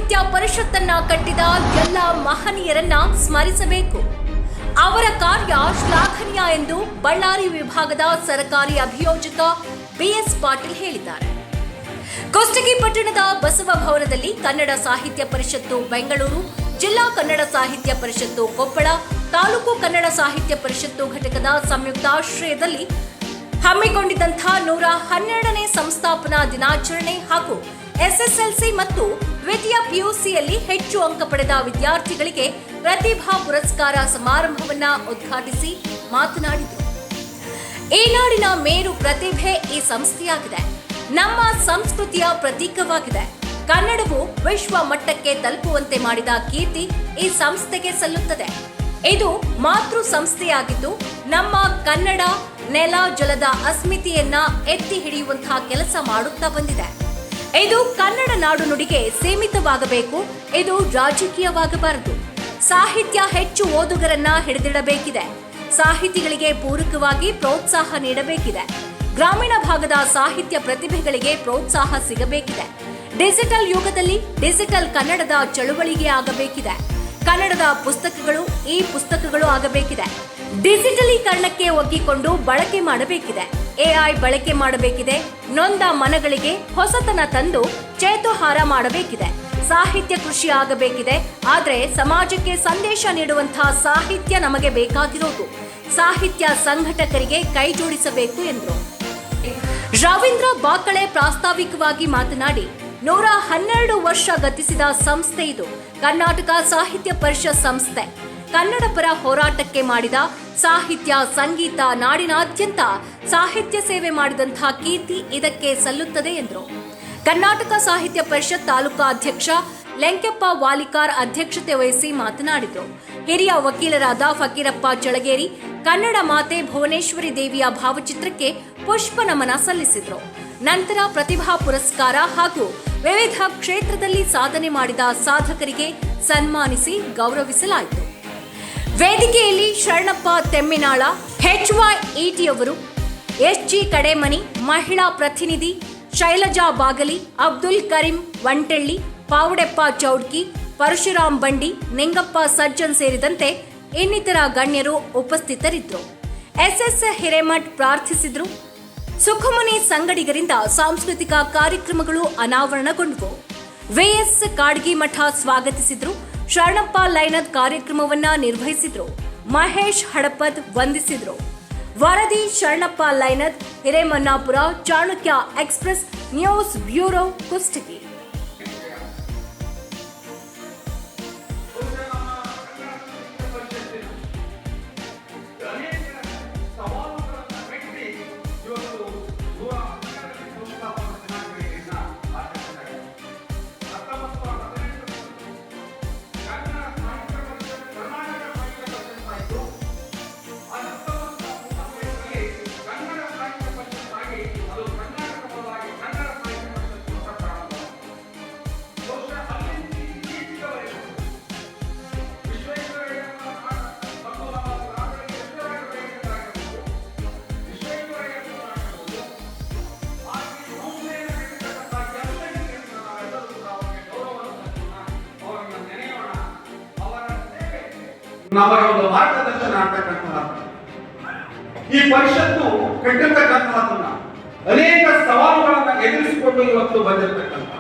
ಸಾಹಿತ್ಯ ಪರಿಷತ್ತನ್ನ ಕಟ್ಟಿದ ಎಲ್ಲ ಮಹನೀಯರನ್ನ ಸ್ಮರಿಸಬೇಕು. ಅವರ ಕಾರ್ಯ ಶ್ಲಾಘನೀಯ ಎಂದು ಬಳ್ಳಾರಿ ವಿಭಾಗದ ಸರ್ಕಾರಿ ಅಭಿಯೋಜಕ ಬಿಎಸ್ ಪಾಟೀಲ್ ಹೇಳಿದ್ದಾರೆ. ಕುಷ್ಟಗಿ ಪಟ್ಟಣದ ಬಸವ ಭವನದಲ್ಲಿ ಕನ್ನಡ ಸಾಹಿತ್ಯ ಪರಿಷತ್ತು ಬೆಂಗಳೂರು, ಜಿಲ್ಲಾ ಕನ್ನಡ ಸಾಹಿತ್ಯ ಪರಿಷತ್ತು ಕೊಪ್ಪಳ, ತಾಲೂಕು ಕನ್ನಡ ಸಾಹಿತ್ಯ ಪರಿಷತ್ತು ಘಟಕದ ಸಂಯುಕ್ತಾಶ್ರಯದಲ್ಲಿ ಹಮ್ಮಿಕೊಂಡಿದ್ದಂತಹ 112ನೇ ಸಂಸ್ಥಾಪನಾ ದಿನಾಚರಣೆ ಹಾಗೂ ಎಸ್ಎಸ್ಎಲ್ಸಿ ಮತ್ತು ದ್ವಿತೀಯ ಪಿಯುಸಿಯಲ್ಲಿ ಹೆಚ್ಚು ಅಂಕ ಪಡೆದ ವಿದ್ಯಾರ್ಥಿಗಳಿಗೆ ಪ್ರತಿಭಾ ಪುರಸ್ಕಾರ ಸಮಾರಂಭವನ್ನ ಉದ್ಘಾಟಿಸಿ ಮಾತನಾಡಿದರು. ಈ ನಾಡಿನ ಮೇರು ಪ್ರತಿಭೆ ಈ ಸಂಸ್ಥೆಯಾಗಿದೆ. ನಮ್ಮ ಸಂಸ್ಕೃತಿಯ ಪ್ರತೀಕವಾಗಿದೆ. ಕನ್ನಡವು ವಿಶ್ವ ಮಟ್ಟಕ್ಕೆ ತಲುಪುವಂತೆ ಮಾಡಿದ ಕೀರ್ತಿ ಈ ಸಂಸ್ಥೆಗೆ ಸಲ್ಲುತ್ತದೆ. ಇದು ಮಾತೃ ಸಂಸ್ಥೆಯಾಗಿದ್ದು ನಮ್ಮ ಕನ್ನಡ ನೆಲ ಜಲದ ಅಸ್ಮಿತೆಯನ್ನ ಎತ್ತಿ ಹಿಡಿಯುವಂತಹ ಕೆಲಸ ಮಾಡುತ್ತಾ ಬಂದಿದೆ. ಇದು ಕನ್ನಡ ನಾಡು ನುಡಿಗೆ ಸೀಮಿತವಾಗಬೇಕು. ಇದು ರಾಜಕೀಯವಾಗಬಾರದು. ಸಾಹಿತ್ಯ ಹೆಚ್ಚು ಓದುಗರನ್ನ ಹಿಡಿದಿಡಬೇಕಿದೆ. ಸಾಹಿತಿಗಳಿಗೆ ಪೂರಕವಾಗಿ ಪ್ರೋತ್ಸಾಹ ನೀಡಬೇಕಿದೆ. ಗ್ರಾಮೀಣ ಭಾಗದ ಸಾಹಿತ್ಯ ಪ್ರತಿಭೆಗಳಿಗೆ ಪ್ರೋತ್ಸಾಹ ಸಿಗಬೇಕಿದೆ. ಡಿಜಿಟಲ್ ಯುಗದಲ್ಲಿ ಡಿಜಿಟಲ್ ಕನ್ನಡದ ಚಳುವಳಿಗೆ ಆಗಬೇಕಿದೆ. ಕನ್ನಡದ ಪುಸ್ತಕಗಳು ಈ ಪುಸ್ತಕಗಳು ಆಗಬೇಕಿದೆ. ಡಿಜಿಟಲೀಕರಣಕ್ಕೆ ಒಗ್ಗಿಕೊಂಡು ಬಳಕೆ ಮಾಡಬೇಕಿದೆ. ಎಐ ಬಳಕೆ ಮಾಡಬೇಕಿದೆ. ನೊಂದ ಮನಗಳಿಗೆ ಹೊಸತನ ತಂದು ಚೇತೋಹಾರ ಮಾಡಬೇಕಿದೆ. ಸಾಹಿತ್ಯ ಕೃಷಿ ಆಗಬೇಕಿದೆ. ಆದರೆ ಸಮಾಜಕ್ಕೆ ಸಂದೇಶ ನೀಡುವಂತಹ ಸಾಹಿತ್ಯ ನಮಗೆ ಬೇಕಾಗಿರೋದು. ಸಾಹಿತ್ಯ ಸಂಘಟಕರಿಗೆ ಕೈ ಜೋಡಿಸಬೇಕು ಎಂದರು. ರವೀಂದ್ರ ಬಾಕಳೆ ಪ್ರಾಸ್ತಾವಿಕವಾಗಿ ಮಾತನಾಡಿ 112 ವರ್ಷ ಗತಿಸಿದ ಸಂಸ್ಥೆ ಇದು. ಕರ್ನಾಟಕ ಸಾಹಿತ್ಯ ಪರಿಷತ್ ಸಂಸ್ಥೆ ಕನ್ನಡ ಪರ ಹೋರಾಟಕ್ಕೆ ಮಾಡಿದ ಸಾಹಿತ್ಯ, ಸಂಗೀತ, ನಾಡಿನಾದ್ಯಂತ ಸಾಹಿತ್ಯ ಸೇವೆ ಮಾಡಿದಂತಹ ಕೀರ್ತಿ ಇದಕ್ಕೆ ಸಲ್ಲುತ್ತದೆ ಎಂದರು. ಕರ್ನಾಟಕ ಸಾಹಿತ್ಯ ಪರಿಷತ್ ತಾಲೂಕಾ ಅಧ್ಯಕ್ಷ ಲೆಂಕೆಪ್ಪ ವಾಲಿಕಾರ್ ಅಧ್ಯಕ್ಷತೆ ವಹಿಸಿ ಮಾತನಾಡಿದರು. ಹಿರಿಯ ವಕೀಲರಾದ ಫಕೀರಪ್ಪ ಚಳಗೇರಿ ಕನ್ನಡ ಮಾತೆ ಭುವನೇಶ್ವರಿ ದೇವಿಯ ಭಾವಚಿತ್ರಕ್ಕೆ ಪುಷ್ಪ ನಮನ ಸಲ್ಲಿಸಿದರು. ನಂತರ ಪ್ರತಿಭಾ ಪುರಸ್ಕಾರ ಹಾಗೂ ವಿವಿಧ ಕ್ಷೇತ್ರದಲ್ಲಿ ಸಾಧನೆ ಮಾಡಿದ ಸಾಧಕರಿಗೆ ಸನ್ಮಾನಿಸಿ ಗೌರವಿಸಲಾಯಿತು. ವೇದಿಕೆಯಲ್ಲಿ ಶರಣಪ್ಪ ತೆಮ್ಮಿನಾಳ, HYET ಅವರು, SG ಕಡೆಮನಿ, ಮಹಿಳಾ ಪ್ರತಿನಿಧಿ ಶೈಲಜಾ ಬಾಗಲಿ, ಅಬ್ದುಲ್ ಕರೀಂ ವಂಟೆಳ್ಳಿ, ಪಾವಡೆಪ್ಪ ಚೌಡ್ಕಿ, ಪರಶುರಾಮ್ ಬಂಡಿ, ನಿಂಗಪ್ಪ ಸಜ್ಜನ್ ಸೇರಿದಂತೆ ಇನ್ನಿತರ ಗಣ್ಯರು ಉಪಸ್ಥಿತರಿದ್ದರು. SS ಹಿರೇಮಠ್ ಪ್ರಾರ್ಥಿಸಿದರು. ಸುಖಮುನಿ ಸಂಗಡಿಗರಿಂದ ಸಾಂಸ್ಕೃತಿಕ ಕಾರ್ಯಕ್ರಮಗಳು ಅನಾವರಣಗೊಂಡವು. VS ಕಾಡ್ಗಿಮಠ ಸ್ವಾಗತಿಸಿದ್ರು. ಶರಣಪ್ಪ ಲೈನದ್ ಕಾರ್ಯಕ್ರಮವನ್ನ ನಿರ್ವಹಿಸಿದ್ರು. ಮಹೇಶ್ ಹಡಪದ್ ವಂದಿಸಿದ್ರು. ವರದಿ Sharanappa Lainad, Hiremannapura, Chanakya express news bureau, Kushtagi. ನಮಗೆ ಒಂದು ಮಾರ್ಗದರ್ಶನ ಆಗ್ತಕ್ಕಂತಹ ಈ ಪರಿಷತ್ತು ಕಟ್ಟಿರ್ತಕ್ಕಂತಹದನ್ನ ಅನೇಕ ಸವಾಲುಗಳನ್ನ ಎದುರಿಸಿಕೊಂಡು ಇವತ್ತು ಬಂದಿರತಕ್ಕಂಥ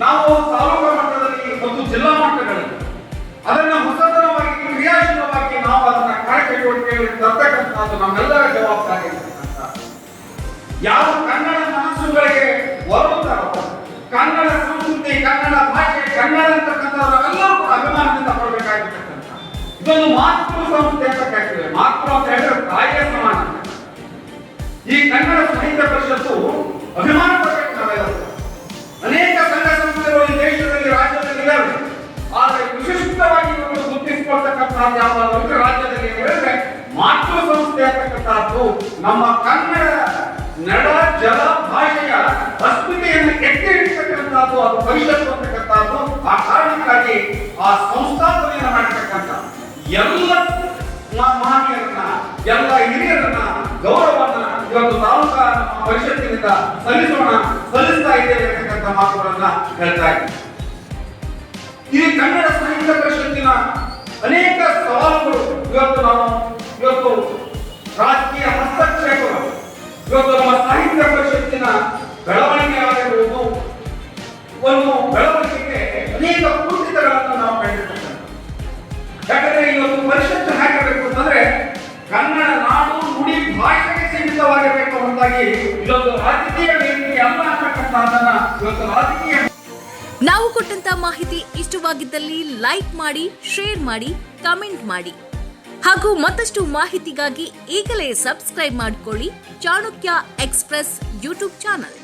ನಾವು ತಾಲೂಕಾ ಮಟ್ಟದಲ್ಲಿ ಮತ್ತು ಜಿಲ್ಲಾ ಮಟ್ಟಗಳಲ್ಲಿ ಅದನ್ನ ಹೊಸತನವಾಗಿ ಕ್ರಿಯಾಶೀಲವಾಗಿ ನಾವು ಅದನ್ನ ಕಾರ್ಯಚಟುವಟಿಕೆಗಳಿಗೆ ತರ್ತಕ್ಕಂಥದ್ದು ನಮ್ಮೆಲ್ಲರ ಜವಾಬ್ದಾರಿ ಇರತಕ್ಕಂಥ. ಯಾವ ಕನ್ನಡ ಮನಸ್ಸುಗಳಿಗೆ ಒಲವುತ್ತಾರೋ, ಕನ್ನಡ ಸಂಸ್ಕೃತಿ, ಕನ್ನಡ ಭಾಷೆ, ಕನ್ನಡ ಅಂತಕ್ಕಂಥವರೆಲ್ಲರೂ ಕೂಡ ಅಭಿಮಾನದಿಂದ ಕೊಡಬೇಕಾಗಿರ್ತಕ್ಕಂಥ ಇದೊಂದು ಮಾತೃ ಸಂಸ್ಥೆ ಅಂತ ಕರೀತೇವೆ. ಮಾತೃ ಅಂತ ಹೇಳಿದ್ರೆ ತಾಯಿಯ ಸಮಾನ. ಈ ಕನ್ನಡ ಸಾಹಿತ್ಯ ಪರಿಷತ್ತು ಅಭಿಮಾನ ಪಡಬೇಕು. ನಾವೆಲ್ಲರೂ ಅನೇಕ ಸಂಘ ಸಂಸ್ಥೆಗಳು ಈ ದೇಶದಲ್ಲಿ, ರಾಜ್ಯದಲ್ಲಿ ಇದ್ದಾವೆ. ಆದರೆ ವಿಶಿಷ್ಟವಾಗಿ ಇವರು ಗುರುತಿಸಿಕೊಳ್ತಕ್ಕಂಥದ್ದು ಯಾವುದಾದ್ರು ರಾಜ್ಯದಲ್ಲಿ ಹೇಳಿದ್ರೆ ಮಾತೃ ಸಂಸ್ಥೆ ಅಂತಕ್ಕಂಥದ್ದು ನಮ್ಮ ಕನ್ನಡ ನಡ ಜಲ ಭಾಷೆಯ ಅಸ್ಮಿತೆಯನ್ನು ಎತ್ತಿ ಹಿಡಿತಕ್ಕಂಥದ್ದು ಅದು ಪರಿಷತ್ತು ಅಂತಕ್ಕಂಥದ್ದು. ಆ ಕಾರಣಕ್ಕಾಗಿ ಆ ಸಂಸ್ಥಾಪನೆಯನ್ನು ಮಾಡತಕ್ಕಂಥ ಎಲ್ಲ ಮಹನೀಯರನ್ನ, ಎಲ್ಲ ಹಿರಿಯರನ್ನ ಗೌರವವನ್ನ ಇವತ್ತು ತಾಲೂಕಾ ಪರಿಷತ್ತಿನಿಂದ ಸಲ್ಲಿಸ್ತಾ ಇದ್ದೇವೆ ಅಂತಕ್ಕಂಥ ಮಾತುಗಳನ್ನ ಹೇಳ್ತಾ ಇದ್ದೀವಿ. ಈ ಕನ್ನಡ ಸಾಹಿತ್ಯ ಪರಿಷತ್ತಿನ ಅನೇಕ ಸವಾಲುಗಳು ಇವತ್ತು ರಾಜಕೀಯ ಹಸ್ತಕ್ಷೇಪಗಳು, ಇವತ್ತು ನಮ್ಮ ಸಾಹಿತ್ಯ ಪರಿಷತ್ತಿನ ಬೆಳವಣಿಗೆ ಆಗಿರುವುದು ಒಂದು ಬೆಳವಣಿಗೆಗೆ ಅನೇಕ ಕುಂಠಿತಗಳನ್ನು ನಾವು ಕಂಡಿರ್ತಕ್ಕಂಥ. ಯಾಕಂದ್ರೆ ಇವತ್ತು ಪರಿಷತ್ತು ಹಾಕಬೇಕು ಅಂತಂದ್ರೆ ಕನ್ನಡ ನಾಡು ನುಡಿ ಭಾಷೆಗೆ ಸೀಮಿತವಾಗಿರಬೇಕು ಅಂತಾಗಿ ಇವತ್ತು ರಾಜಕೀಯ ವೇದಿಕೆ ಅಲ್ಲ ಅಂತಕ್ಕಂಥದ್ದನ್ನ ಇವತ್ತು ರಾಜಕೀಯ. ನಾವು ಕೊಟ್ಟಂತ ಮಾಹಿತಿ ಇಷ್ಟವಾಗಿದ್ದಲ್ಲಿ ಲೈಕ್ ಮಾಡಿ, ಶೇರ್ ಮಾಡಿ, ಕಮೆಂಟ್ ಮಾಡಿ ಹಾಗೂ ಮತ್ತಷ್ಟು ಮಾಹಿತಿಗಾಗಿ ಈಗಲೇ ಸಬ್ಸ್ಕ್ರೈಬ್ ಮಾಡಿಕೊಳ್ಳಿ ಚಾಣಕ್ಯ ಎಕ್ಸ್‌ಪ್ರೆಸ್ ಯೂಟ್ಯೂಬ್ ಚಾನಲ್.